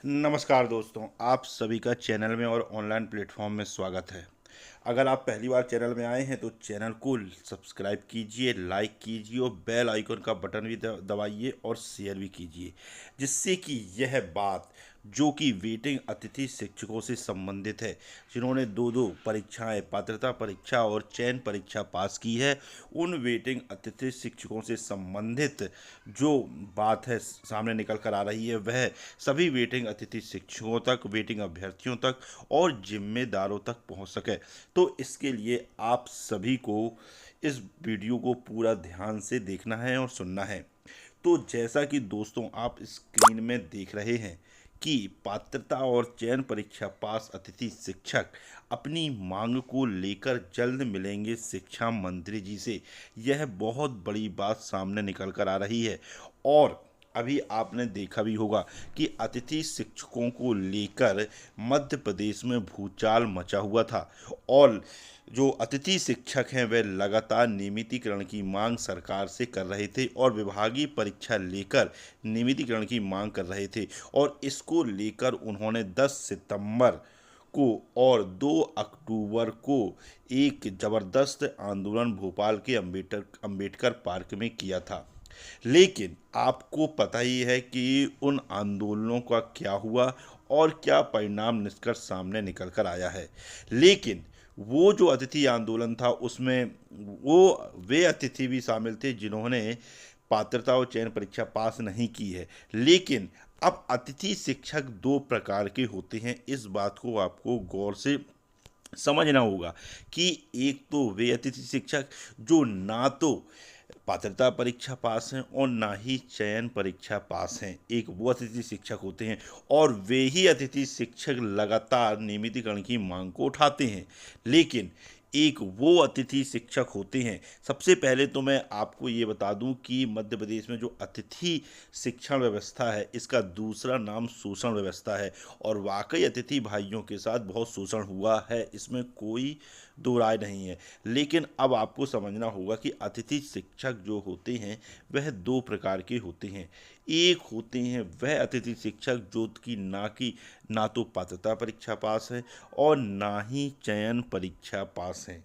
नमस्कार दोस्तों, आप सभी का चैनल में और ऑनलाइन प्लेटफॉर्म में स्वागत है। अगर आप पहली बार चैनल में आए हैं तो चैनल को सब्सक्राइब कीजिए, लाइक कीजिए और बेल आइकन का बटन भी दबाइए और शेयर भी कीजिए, जिससे कि यह बात जो कि वेटिंग अतिथि शिक्षकों से संबंधित है, जिन्होंने दो दो परीक्षाएं, पात्रता परीक्षा और चयन परीक्षा पास की है, उन वेटिंग अतिथि शिक्षकों से संबंधित जो बात है सामने निकल कर आ रही है, वह सभी वेटिंग अतिथि शिक्षकों तक, वेटिंग अभ्यर्थियों तक और जिम्मेदारों तक पहुंच सके। तो इसके लिए आप सभी को इस वीडियो को पूरा ध्यान से देखना है और सुनना है। तो जैसा कि दोस्तों आप स्क्रीन में देख रहे हैं कि पात्रता और चयन परीक्षा पास अतिथि शिक्षक अपनी मांग को लेकर जल्द मिलेंगे शिक्षा मंत्री जी से। यह बहुत बड़ी बात सामने निकल कर आ रही है। और अभी आपने देखा भी होगा कि अतिथि शिक्षकों को लेकर मध्य प्रदेश में भूचाल मचा हुआ था और जो अतिथि शिक्षक हैं वे लगातार नियमितीकरण की मांग सरकार से कर रहे थे और विभागीय परीक्षा लेकर नियमितीकरण की मांग कर रहे थे। और इसको लेकर उन्होंने 10 सितंबर को और 2 अक्टूबर को एक ज़बरदस्त आंदोलन भोपाल के अंबेडकर पार्क में किया था। लेकिन आपको पता ही है कि उन आंदोलनों का क्या हुआ और क्या परिणाम निष्कर्ष सामने निकल कर आया है। लेकिन वो जो अतिथि आंदोलन था उसमें वो वे अतिथि भी शामिल थे जिन्होंने पात्रता और चयन परीक्षा पास नहीं की है। लेकिन अब अतिथि शिक्षक दो प्रकार के होते हैं, इस बात को आपको गौर से समझना होगा कि एक तो वे अतिथि शिक्षक जो ना तो पात्रता परीक्षा पास हैं और ना ही चयन परीक्षा पास हैं, एक वो अतिथि शिक्षक होते हैं। और वे ही अतिथि शिक्षक लगातार नियमितीकरण की मांग को उठाते हैं। लेकिन एक वो अतिथि शिक्षक होते हैं, सबसे पहले तो मैं आपको ये बता दूं कि मध्य प्रदेश में जो अतिथि शिक्षण व्यवस्था है इसका दूसरा नाम शोषण व्यवस्था है। और वाकई अतिथि भाइयों के साथ बहुत शोषण हुआ है, इसमें कोई दो राय नहीं है। लेकिन अब आपको समझना होगा कि अतिथि शिक्षक जो होते हैं वह दो प्रकार के होते हैं। एक होते हैं वह अतिथि शिक्षक जो कि ना तो पात्रता परीक्षा पास है और ना ही चयन परीक्षा पास है,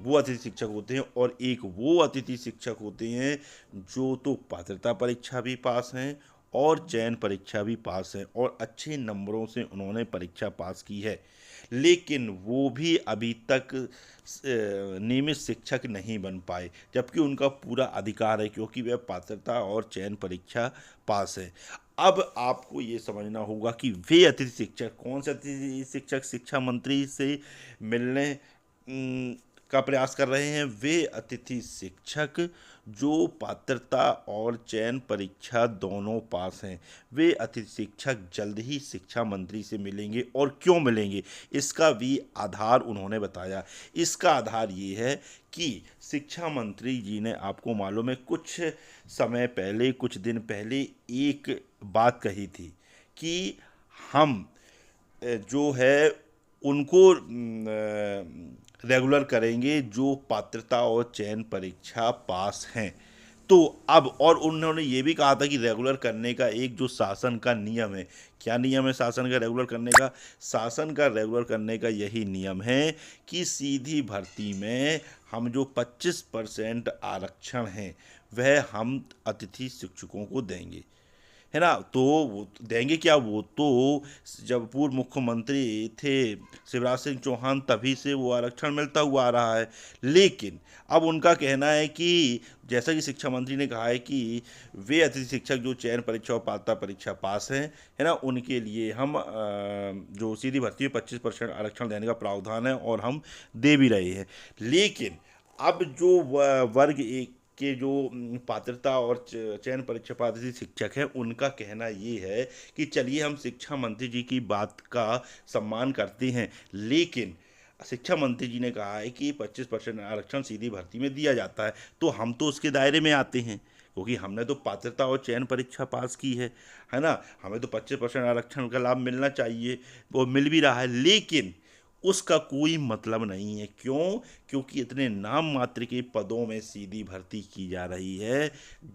वो अतिथि शिक्षक होते हैं। और एक वो अतिथि शिक्षक होते हैं जो तो पात्रता परीक्षा भी पास हैं और चयन परीक्षा भी पास है और अच्छे नंबरों से उन्होंने परीक्षा पास की है। लेकिन वो भी अभी तक नियमित शिक्षक नहीं बन पाए, जबकि उनका पूरा अधिकार है क्योंकि वह पात्रता और चयन परीक्षा पास है। अब आपको ये समझना होगा कि वे अतिथि शिक्षक कौन से अतिथि शिक्षक शिक्षा मंत्री से मिलने का प्रयास कर रहे हैं। वे अतिथि शिक्षक जो पात्रता और चयन परीक्षा दोनों पास हैं, वे अतिथि शिक्षक जल्द ही शिक्षा मंत्री से मिलेंगे। और क्यों मिलेंगे इसका भी आधार उन्होंने बताया। इसका आधार ये है कि शिक्षा मंत्री जी ने, आपको मालूम है, कुछ समय पहले, कुछ दिन पहले एक बात कही थी कि हम जो है उनको रेगुलर करेंगे जो पात्रता और चयन परीक्षा पास हैं। तो अब और उन्होंने ये भी कहा था कि रेगुलर करने का एक जो शासन का नियम है, क्या नियम है शासन का रेगुलर करने का? शासन का रेगुलर करने का यही नियम है कि सीधी भर्ती में हम जो 25% आरक्षण हैं वह हम अतिथि शिक्षकों को देंगे, है ना। तो वो देंगे क्या, वो तो जब पूर्व मुख्यमंत्री थे शिवराज सिंह चौहान तभी से वो आरक्षण मिलता हुआ आ रहा है। लेकिन अब उनका कहना है कि जैसा कि शिक्षा मंत्री ने कहा है कि वे अतिथि शिक्षक जो चयन परीक्षा और पात्रता परीक्षा पास हैं, है ना, उनके लिए हम जो सीधी भर्ती में 25% आरक्षण देने का प्रावधान है और हम दे भी रहे हैं। लेकिन अब जो वर्ग एक के जो पात्रता और चयन परीक्षा पात्र शिक्षक हैं उनका कहना ये है कि चलिए हम शिक्षा मंत्री जी की बात का सम्मान करते हैं, लेकिन शिक्षा मंत्री जी ने कहा है कि 25% आरक्षण सीधी भर्ती में दिया जाता है तो हम तो उसके दायरे में आते हैं क्योंकि हमने तो पात्रता और चयन परीक्षा पास की है ना। हमें तो 25% आरक्षण का लाभ मिलना चाहिए, वो मिल भी रहा है। लेकिन उसका कोई मतलब नहीं है। क्यों? क्योंकि इतने नाम मात्र के पदों में सीधी भर्ती की जा रही है,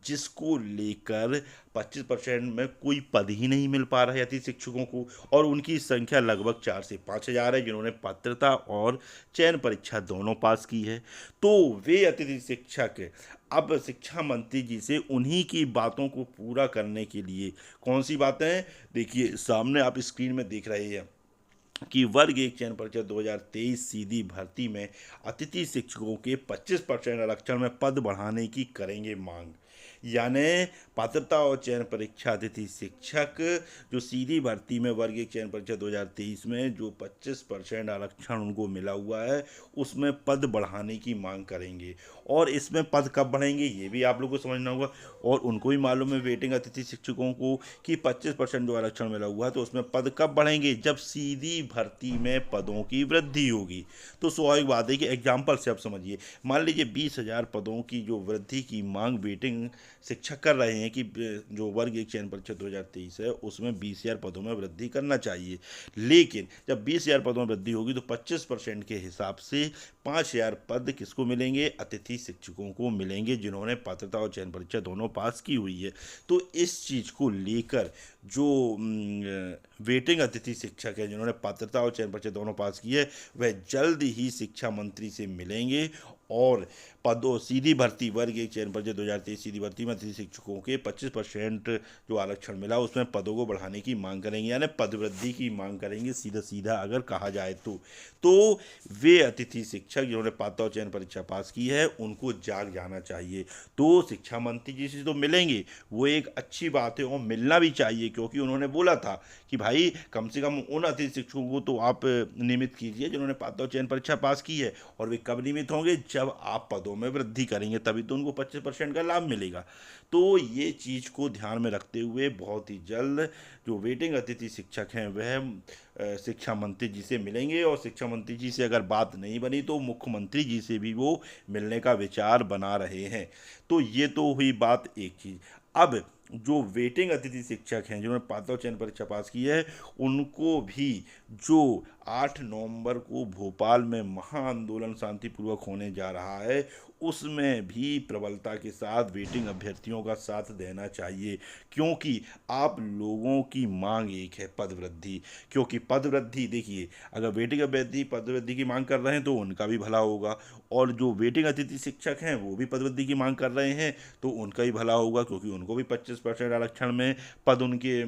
जिसको लेकर 25% में कोई पद ही नहीं मिल पा रहा है अतिथि शिक्षकों को, और उनकी संख्या लगभग 4 से 5 हज़ार है जिन्होंने पात्रता और चयन परीक्षा दोनों पास की है। तो वे अतिथि शिक्षक अब शिक्षा मंत्री जी से उन्हीं की बातों को पूरा करने के लिए, कौन सी बातें हैं, देखिए सामने आप स्क्रीन में देख रहे हैं कि वर्ग एक चयन परीक्षा 2023 सीधी भर्ती में अतिथि शिक्षकों के 25% आरक्षण में पद बढ़ाने की करेंगे मांग। यानी पात्रता और चयन परीक्षा अतिथि शिक्षक जो सीधी भर्ती में वर्ग एक चयन परीक्षा 2023 में जो 25% आरक्षण उनको मिला हुआ है, उसमें पद बढ़ाने की मांग करेंगे। और इसमें पद कब बढ़ेंगे ये भी आप लोगों को समझना होगा, और उनको भी मालूम है वेटिंग अतिथि शिक्षकों को कि 25% जो आरक्षण मिला हुआ है, तो उसमें पद कब बढ़ेंगे, जब सीधी भर्ती में पदों की वृद्धि होगी। तो स्वाभाविक बात है कि एग्जाम्पल से आप समझिए, मान लीजिए 20,000 पदों की जो वृद्धि की मांग वेटिंग शिक्षक कर रहे हैं कि जो वर्ग एक चयन परीक्षा 2023 है उसमें 20,000 पदों में वृद्धि करना चाहिए। लेकिन जब 20,000 पदों में वृद्धि होगी तो 25% के हिसाब से 5,000 पद किसको मिलेंगे, अतिथि शिक्षकों को मिलेंगे जिन्होंने पात्रता और चयन परीक्षा दोनों पास की हुई है। तो इस चीज़ को लेकर जो वेटिंग अतिथि शिक्षक है जिन्होंने पात्रता और चयन परीक्षा दोनों पास की है, वह जल्द ही शिक्षा मंत्री से मिलेंगे और पदों सीधी भर्ती वर्ग एक चयन परीक्षा 2023 सीधी भर्ती में अतिथि शिक्षकों के 25% जो आरक्षण मिला उसमें पदों को बढ़ाने की मांग करेंगे, यानी पद वृद्धि की मांग करेंगे सीधा सीधा अगर कहा जाए तो वे अतिथि शिक्षक जिन्होंने पात्रता और चयन परीक्षा पास की है उनको जाग जाना चाहिए। तो शिक्षा मंत्री जी से तो मिलेंगे, वो एक अच्छी बात है और मिलना भी चाहिए, क्योंकि उन्होंने बोला था कि भाई कम से कम उन अतिथि शिक्षकों को तो आप नियमित कीजिए जिन्होंने पात्रता और चयन परीक्षा पास की है। और वे कब नियमित होंगे, जब आप पदों में वृद्धि करेंगे, तभी तो उनको 25% का लाभ मिलेगा। तो ये चीज़ को ध्यान में रखते हुए बहुत ही जल्द जो वेटिंग अतिथि शिक्षक हैं वह शिक्षा मंत्री जी से मिलेंगे, और शिक्षा मंत्री जी से अगर बात नहीं बनी तो मुख्यमंत्री जी से भी वो मिलने का विचार बना रहे हैं। तो ये तो हुई बात एक चीज़। अब जो वेटिंग अतिथि शिक्षक हैं जिन्होंने पात्रता और चयन परीक्षा पास की है, उनको भी जो 8 नवंबर को भोपाल में महाआंदोलन शांतिपूर्वक होने जा रहा है उसमें भी प्रबलता के साथ वेटिंग अभ्यर्थियों का साथ देना चाहिए, क्योंकि आप लोगों की मांग एक है पद वृद्धि। क्योंकि पद वृद्धि देखिए, अगर वेटिंग अभ्यर्थी पद वृद्धि की मांग कर रहे हैं तो उनका भी भला होगा, और जो वेटिंग अतिथि शिक्षक हैं वो भी पद वृद्धि की मांग कर रहे हैं तो उनका ही भला होगा, क्योंकि उनको भी 25% आरक्षण में पद उनके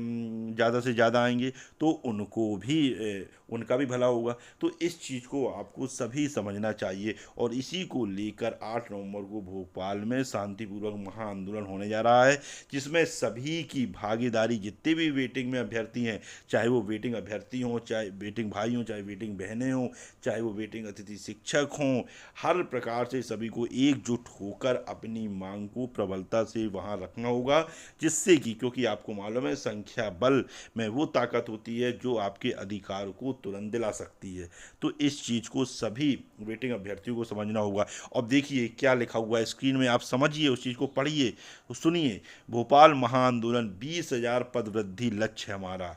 ज़्यादा से ज़्यादा आएंगे, तो उनको भी उनका भी भला होगा। तो इस चीज़ को आपको सभी समझना चाहिए, और इसी को लेकर 8 नवंबर को भोपाल में शांतिपूर्वक महाआंदोलन होने जा रहा है, जिसमें सभी की भागीदारी, जितने भी वेटिंग में अभ्यर्थी हैं, चाहे वो वेटिंग अभ्यर्थी हों, चाहे वेटिंग भाई हों, चाहे वेटिंग बहनें हों, चाहे वो वेटिंग अतिथि शिक्षक हों, हर प्रकार से सभी को एकजुट होकर अपनी मांग को प्रबलता से वहाँ रखना होगा, जिससे कि, क्योंकि आपको मालूम है संख्या बल में वो ताकत होती है जो आपके अधिकार को तुरंत दिला सकती है। तो इस चीज़ को सभी वेटिंग अभ्यर्थियों को समझना होगा। अब देखिए क्या लिखा हुआ है स्क्रीन में, आप समझिए, उस चीज़ को पढ़िए, सुनिए। भोपाल महाआंदोलन 20,000 पद वृद्धि लक्ष्य हमारा।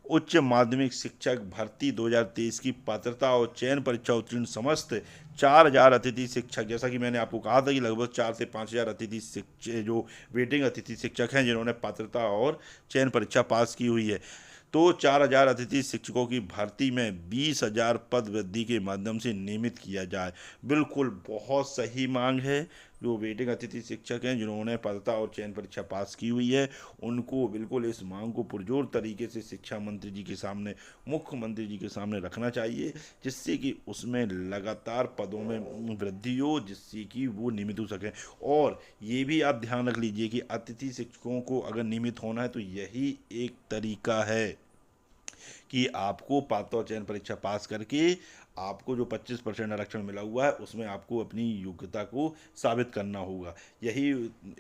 उच्च माध्यमिक शिक्षक भर्ती 2023 की पात्रता और चयन परीक्षा उत्तीर्ण समस्त 4,000 अतिथि शिक्षक, जैसा कि मैंने आपको कहा था कि लगभग 4 से 5 हज़ार अतिथि शिक्षक जो वेटिंग अतिथि शिक्षक हैं जिन्होंने पात्रता और चयन परीक्षा पास की हुई है, तो 4,000 अतिथि शिक्षकों की भर्ती में 20,000 पद वृद्धि के माध्यम से नियमित किया जाए। बिल्कुल बहुत सही मांग है। जो वेटिंग अतिथि शिक्षक हैं जिन्होंने पात्रता और चयन परीक्षा पास की हुई है, उनको बिल्कुल इस मांग को पुरजोर तरीके से शिक्षा मंत्री जी के सामने, मुख्यमंत्री जी के सामने रखना चाहिए, जिससे कि उसमें लगातार पदों में वृद्धि हो, जिससे कि वो नियमित हो सकें। और ये भी आप ध्यान रख लीजिए कि अतिथि शिक्षकों को अगर नियमित होना है तो यही एक तरीका है कि आपको पात्रता और चयन परीक्षा पास करके आपको जो 25% आरक्षण मिला हुआ है उसमें आपको अपनी योग्यता को साबित करना होगा। यही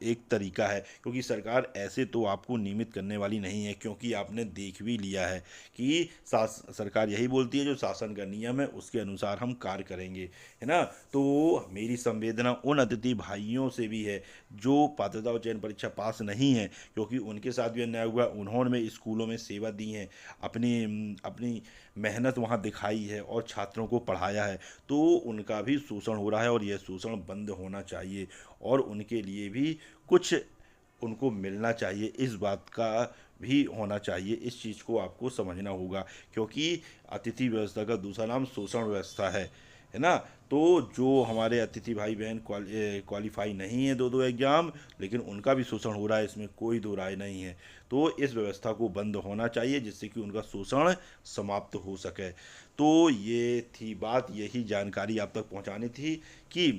एक तरीका है, क्योंकि सरकार ऐसे तो आपको नियमित करने वाली नहीं है, क्योंकि आपने देख भी लिया है कि सरकार यही बोलती है जो शासन का नियम है उसके अनुसार हम कार्य करेंगे, है ना। तो मेरी संवेदना उन अतिथि भाइयों से भी है जो पात्रता और चयन परीक्षा पास नहीं है, क्योंकि उनके साथ भी अन्याय हुआ। उन्होंने स्कूलों में सेवा दी है, अपनी अपनी मेहनत वहाँ दिखाई है और छात्रों बच्चों को पढ़ाया है, तो उनका भी शोषण हो रहा है और यह शोषण बंद होना चाहिए और उनके लिए भी कुछ उनको मिलना चाहिए, इस बात का भी होना चाहिए। इस चीज़ को आपको समझना होगा, क्योंकि अतिथि व्यवस्था का दूसरा नाम शोषण व्यवस्था है ना। तो जो हमारे अतिथि भाई बहन क्वालिफाई नहीं है दो दो एग्ज़ाम, लेकिन उनका भी शोषण हो रहा है, इसमें कोई दो राय नहीं है। तो इस व्यवस्था को बंद होना चाहिए जिससे कि उनका शोषण समाप्त हो सके। तो ये थी बात, यही जानकारी आप तक पहुंचानी थी कि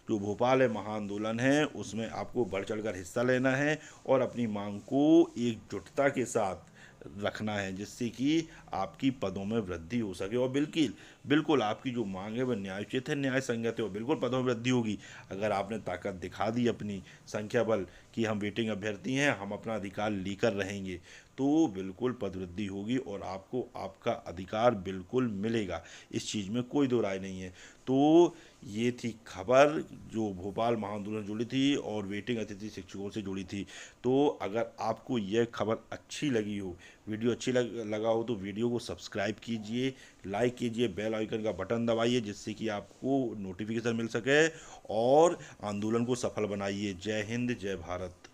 जो भोपाल है महाआंदोलन है उसमें आपको बढ़ चढ़कर हिस्सा लेना है और अपनी मांग को एकजुटता के साथ रखना है, जिससे कि आपकी पदों में वृद्धि हो सके। और बिल्कुल बिल्कुल आपकी जो मांग है वह न्यायोचित है, न्याय संगत है और बिल्कुल पदों में वृद्धि होगी। अगर आपने ताकत दिखा दी अपनी संख्या बल कि हम वेटिंग अभ्यर्थी हैं, हम अपना अधिकार लेकर रहेंगे, तो बिल्कुल पदवृद्धि होगी और आपको आपका अधिकार बिल्कुल मिलेगा। इस चीज़ में कोई दो राय नहीं है। तो ये थी खबर जो भोपाल महाआंदोलन से जुड़ी थी और वेटिंग अतिथि शिक्षकों से जुड़ी थी। तो अगर आपको यह खबर अच्छी लगी हो, वीडियो अच्छी लगा हो, तो वीडियो को सब्सक्राइब कीजिए, लाइक कीजिए, बेल आइकन का बटन दबाइए जिससे कि आपको नोटिफिकेशन मिल सके और आंदोलन को सफल बनाइए। जय हिंद, जय भारत।